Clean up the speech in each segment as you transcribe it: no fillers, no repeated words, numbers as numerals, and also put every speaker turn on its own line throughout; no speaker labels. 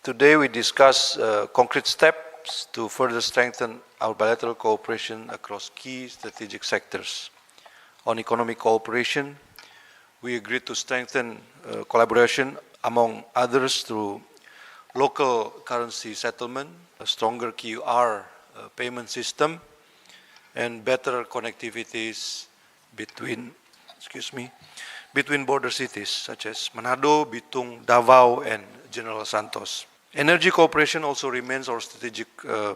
Today we discuss concrete steps to further strengthen our bilateral cooperation across key strategic sectors. On economic cooperation, we agreed to strengthen collaboration, among others, through local currency settlement, a stronger QR payment system, and better connectivities between border cities such as Manado, Bitung, Davao, and General Santos. Energy cooperation also remains our strategic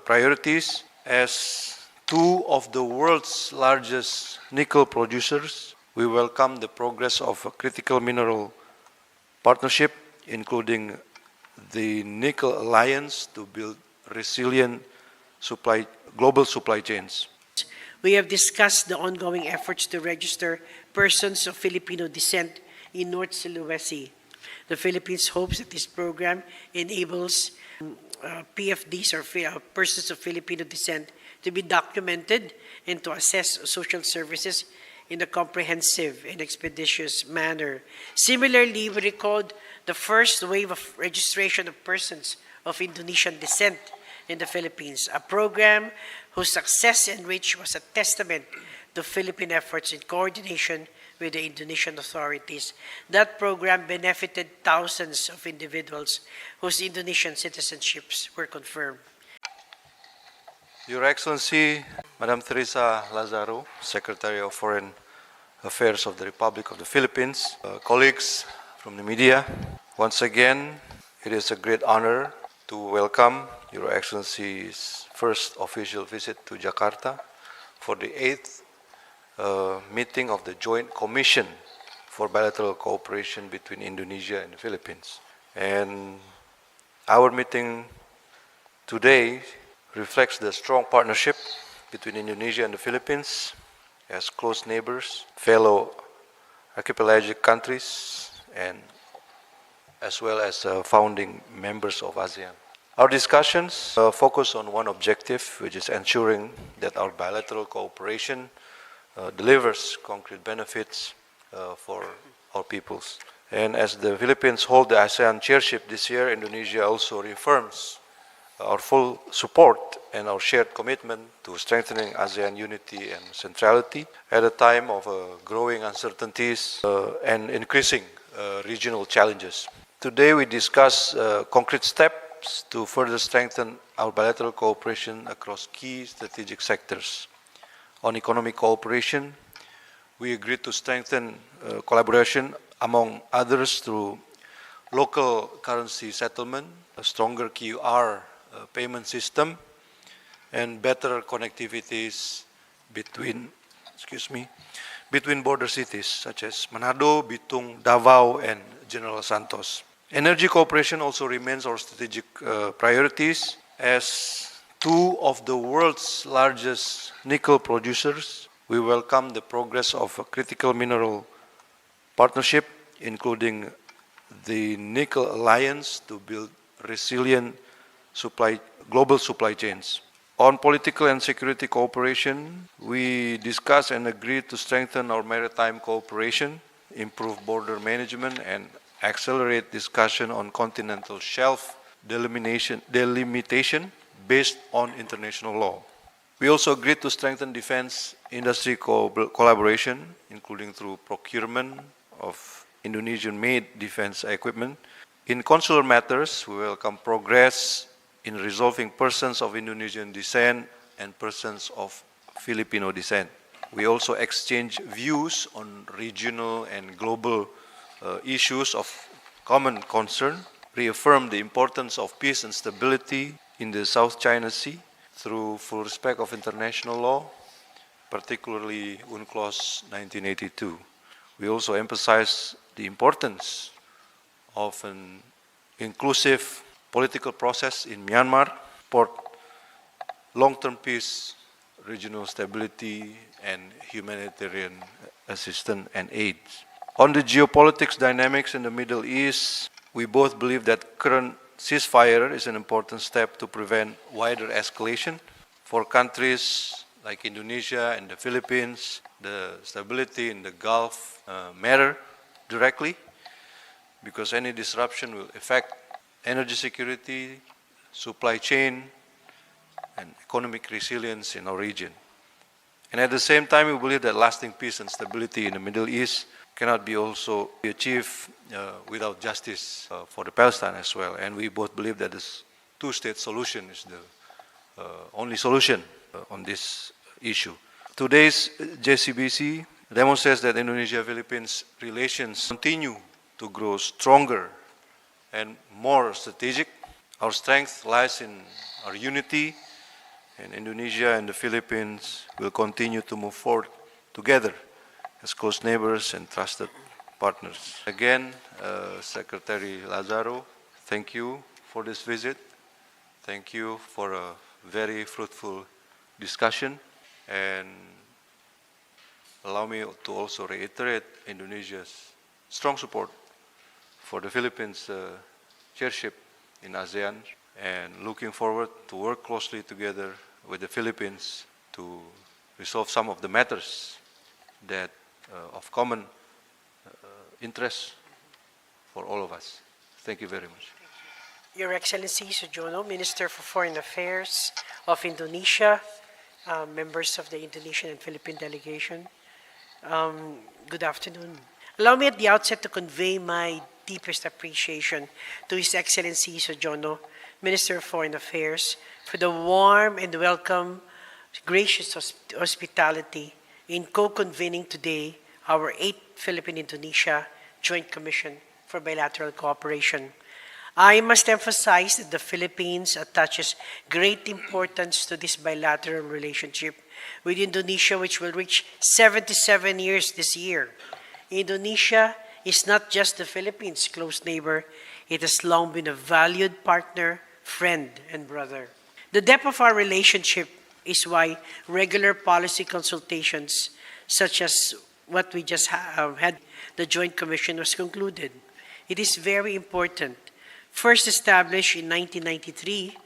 priorities, as two of the world's largest nickel producers. We welcome the progress of a critical mineral partnership, including the Nickel Alliance, to build resilient global supply chains.
We have discussed the ongoing efforts to register persons of Filipino descent in North Sulawesi. The Philippines hopes that this program enables PFDs, or persons of Filipino descent, to be documented and to assess social services in a comprehensive and expeditious manner. Similarly, we recalled the first wave of registration of persons of Indonesian descent in the Philippines, a program whose success and reach was a testament to Philippine efforts in coordination with the Indonesian authorities. That program benefited thousands of individuals whose Indonesian citizenships were confirmed.
Your Excellency, Madam Teresa Lazaro, Secretary of Foreign Affairs of the Republic of the Philippines, colleagues from the media, once again, it is a great honor to welcome Your Excellency's first official visit to Jakarta for the 8th meeting of the Joint Commission for Bilateral Cooperation between Indonesia and the Philippines. And our meeting today reflects the strong partnership between Indonesia and the Philippines as close neighbors, fellow archipelagic countries, and as well as founding members of ASEAN. Our discussions focus on one objective, which is ensuring that our bilateral cooperation delivers concrete benefits for our peoples. And as the Philippines hold the ASEAN chairship this year, Indonesia also reaffirms our full support and our shared commitment to strengthening ASEAN unity and centrality at a time of growing uncertainties and increasing regional challenges. Today we discuss concrete steps to further strengthen our bilateral cooperation across key strategic sectors. On economic cooperation, we agreed to strengthen collaboration, among others, through local currency settlement, a stronger QR payment system, and better connectivities between border cities such as Manado, Bitung, Davao, and General Santos. Energy cooperation also remains our strategic priorities, as two of the world's largest nickel producers. We welcome the progress of a critical mineral partnership, including the Nickel Alliance, to build resilient global supply chains. On political and security cooperation, we discussed and agreed to strengthen our maritime cooperation, improve border management, and accelerate discussion on continental shelf delimitation based on international law. We also agreed to strengthen defense industry collaboration, including through procurement of Indonesian-made defense equipment. In consular matters, we welcome progress in resolving persons of Indonesian descent and persons of Filipino descent. We also exchange views on regional and global issues of common concern, reaffirm the importance of peace and stability in the South China Sea through full respect of international law, particularly UNCLOS 1982. We also emphasize the importance of an inclusive political process in Myanmar, support long-term peace, regional stability, and humanitarian assistance and aid. On the geopolitics dynamics in the Middle East, we both believe that current ceasefire is an important step to prevent wider escalation. For countries like Indonesia and the Philippines, the stability in the Gulf matter directly, because any disruption will affect energy security, supply chain, and economic resilience in our region. And at the same time, we believe that lasting peace and stability in the Middle East cannot be also achieved without justice for the Palestine as well. And we both believe that this two-state solution is the only solution on this issue. Today's JCBC demonstrates that Indonesia-Philippines relations continue to grow stronger and more strategic. Our strength lies in our unity, and Indonesia and the Philippines will continue to move forward together as close neighbors and trusted partners. Again, Secretary Lazaro, thank you for this visit. Thank you for a very fruitful discussion, and allow me to also reiterate Indonesia's strong support for the Philippines' chairship in ASEAN, and looking forward to work closely together with the Philippines to resolve some of the matters that of common interest for all of us. Thank you very much.
Your Excellency Sujono, Minister for Foreign Affairs of Indonesia, members of the Indonesian and Philippine delegation, good afternoon. Allow me at the outset to convey my deepest appreciation to His Excellency Sujono, Minister of Foreign Affairs, for the warm and welcome, gracious hospitality in co-convening today our 8th Philippine-Indonesia Joint Commission for Bilateral Cooperation. I must emphasize that the Philippines attaches great importance to this bilateral relationship with Indonesia, which will reach 77 years this year. Indonesia is not just the Philippines' close neighbor, it has long been a valued partner, friend, and brother. The depth of our relationship is why regular policy consultations, such as what we just had, the Joint Commission was concluded. It is very important. First established in 1993,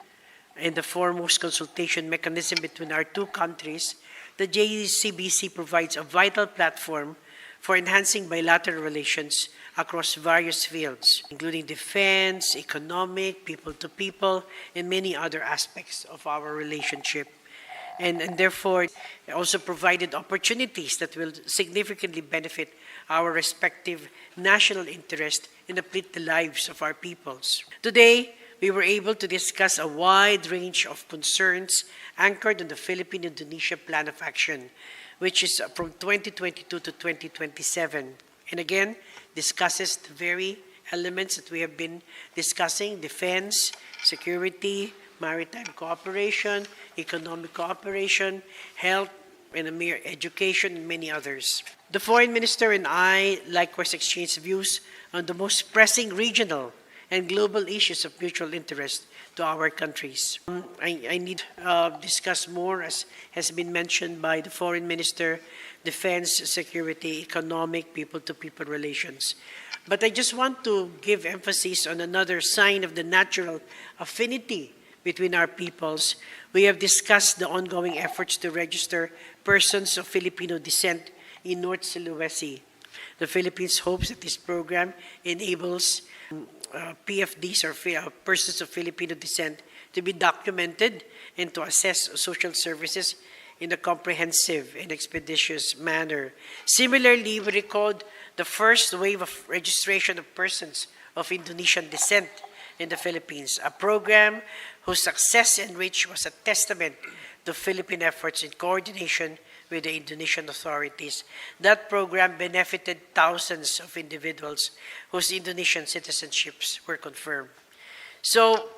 and the foremost consultation mechanism between our two countries, the JCBC provides a vital platform for enhancing bilateral relations across various fields, including defense, economic, people-to-people, and many other aspects of our relationship. And therefore, it also provided opportunities that will significantly benefit our respective national interest and uplift the lives of our peoples. Today, we were able to discuss a wide range of concerns anchored on the Philippine-Indonesia Plan of Action, which is from 2022 to 2027. And again, discusses the very elements that we have been discussing: defense, security, maritime cooperation, economic cooperation, health, and education, and many others. The Foreign Minister and I likewise exchanged views on the most pressing regional and global issues of mutual interest to our countries. I need to discuss more, as has been mentioned by the Foreign Minister: defense, security, economic, people-to-people relations. But I just want to give emphasis on another sign of the natural affinity between our peoples. We have discussed the ongoing efforts to register persons of Filipino descent in North Sulawesi. The Philippines hopes that this program enables PFDs, or persons of Filipino descent, to be documented and to assess social services in a comprehensive and expeditious manner. Similarly, we recalled the first wave of registration of persons of Indonesian descent in the Philippines, a program whose success and reach was a testament to Philippine efforts in coordination with the Indonesian authorities. That program benefited thousands of individuals whose Indonesian citizenships were confirmed. So,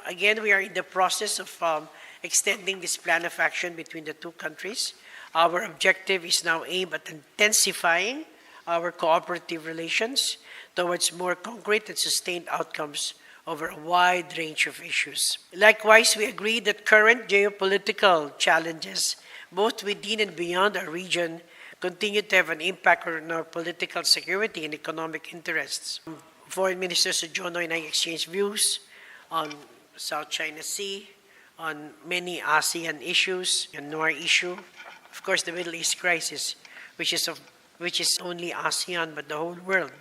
again, we are in the process of extending this plan of action between the two countries. Our objective is now aimed at intensifying our cooperative relations towards more concrete and sustained outcomes over a wide range of issues. Likewise, we agree that current geopolitical challenges, both within and beyond our region, continue to have an impact on our political security and economic interests. Foreign Minister Sujono and I exchanged views on South China Sea, on many ASEAN issues, the Myanmar issue, of course the Middle East crisis, which is only ASEAN but the whole world.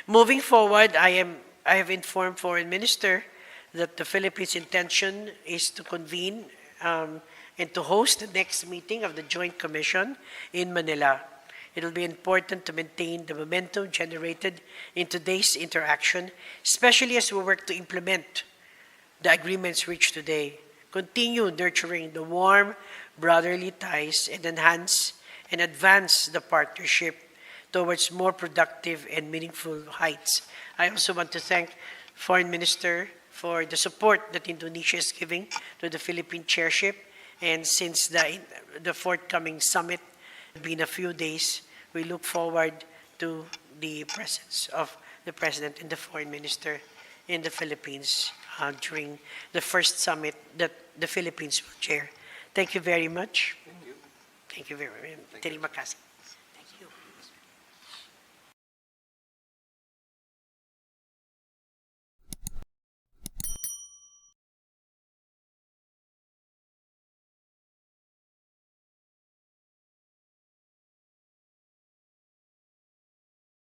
Moving forward, I am I have informed Foreign Minister that the Philippines' intention is to convene and to host the next meeting of the Joint Commission in Manila. It will be important to maintain the momentum generated in today's interaction, especially as we work to implement the agreements reached today, continue nurturing the warm brotherly ties, and enhance and advance the partnership towards more productive and meaningful heights. I also want to thank Foreign Minister for the support that Indonesia is giving to the Philippine chairship. And since the forthcoming summit will be in a few days, we look forward to the presence of the President and the Foreign Minister in the Philippines during the first summit that the Philippines will chair. Thank you very much. Thank you very much. Terima kasih.